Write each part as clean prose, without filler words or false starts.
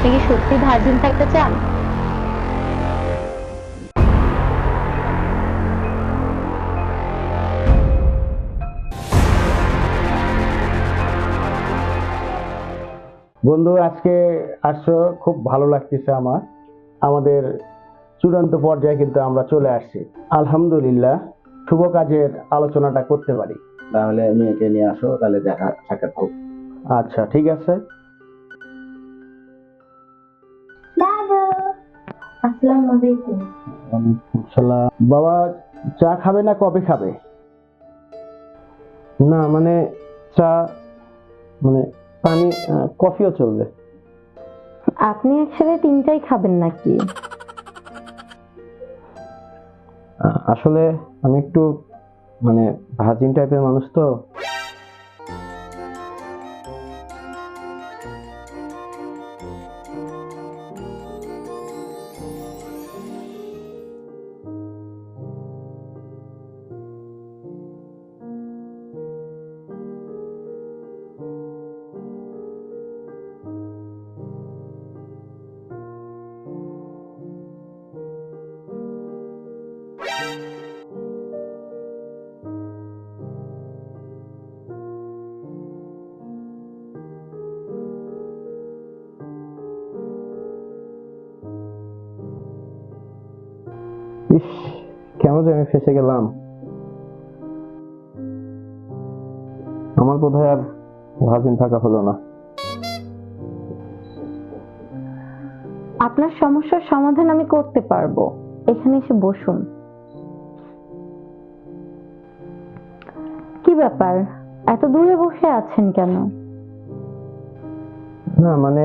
আপনি কি সত্যি ভার্জিন থাকতে চান? বন্ধু, আজকে আসছো, খুব ভালো লাগতেছে আমার। আমাদের চূড়ান্ত পর্যায়ে কিন্তু আমরা চলে আসছি। আলহামদুলিল্লাহ, শুভ কাজের আলোচনাটা করতে পারি। তাহলে মেয়েকে নিয়ে আসো, তাহলে দেখা সাক্ষাৎ হোক। আচ্ছা, ঠিক আছে। দাদু, আসসালামু আলাইকুম। ওয়ালাইকুম আসসালাম। বাবা, চা খাবে না কফি খাবে? না মানে চা, মানে পানি, কফিও চলবে। আপনি একসাথে তিনটাই খাবেন নাকি? আসলে আমি একটু মানে ভাজিন টাইপের মানুষ তো। ইস, কেন যে আমি ফেসে গেলাম। আমার বোধহয় আর ভার্জিন থাকা হলো না। আপনার সমস্যার সমাধান আমি করতে পারবো, এখানে এসে বসুন। কি ব্যাপার, এত দূরে বসে আছেন কেন? না মানে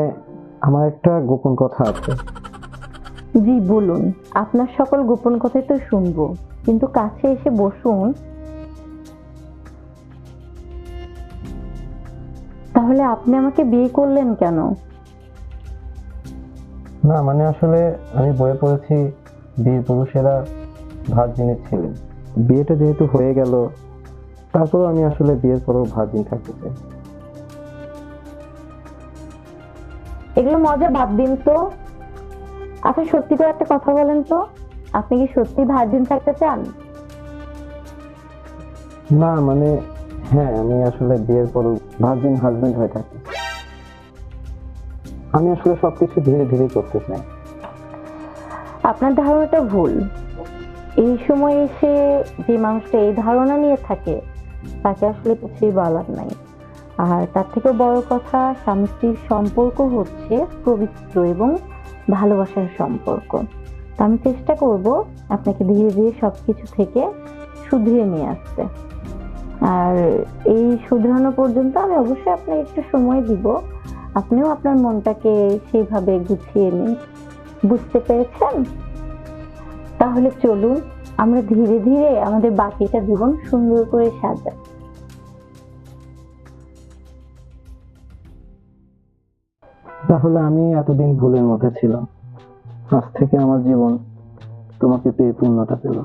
আমার একটা গোপন কথা আছে। জি বলুন, আপনার সকল গোপন কথাই তো শুনবো, কিন্তু কাছে এসে বসুন। তাহলে আপনি আমাকে বিয়ে করলেন কেন? না মানে আসলে আমি বইয়ে পড়েছি বীর পুরুষেরা ভার্জিনের ছিলেন। বিয়েটা যেহেতু হয়ে গেল, তারপরও আমি আসলে বিয়ের পরেও ভার্জিন থাকতে চাই। এগুলো মজা বাদ দিন তো। আচ্ছা, সত্যি করে একটা কথা বলেন তো, আপনি কি সত্যি ভার্জিন থাকতে চান? না মানে হ্যাঁ, আমি আসলে বিয়ের পরও ভার্জিন হাজবেন্ড হয়ে থাকি। আমি আসলে সবকিছু ধীরে ধীরে করতে চাই। আপনার ধারণাটা ভুল। এই সময় এসে যে মানুষটা এই ধারণা নিয়ে থাকে, তাকে আসলে কিছুই বলার নাই। আর তার থেকে বড় কথা, স্বামী স্ত্রীর সম্পর্ক হচ্ছে পবিত্র এবং ভালোবাসার সম্পর্ক। তো আমি চেষ্টা করব আপনাকে ধীরে ধীরে সবকিছু থেকে শুধরিয়ে নিয়ে আসতে। আর এই শুধরানো পর্যন্ত আমি অবশ্যই আপনাকে একটু সময় দিব। আপনিও আপনার মনটাকে সেইভাবে গুছিয়ে নিন। বুঝতে পেরেছেন? তাহলে চলুন, আমরা ধীরে ধীরে আমাদের বাকিটা জীবন সুন্দর করে সাজাই। তাহলে আমি এতদিন ভুলের মধ্যে ছিলাম, আজ থেকে আমার জীবন তোমাকে পেয়ে পূর্ণতা পেল।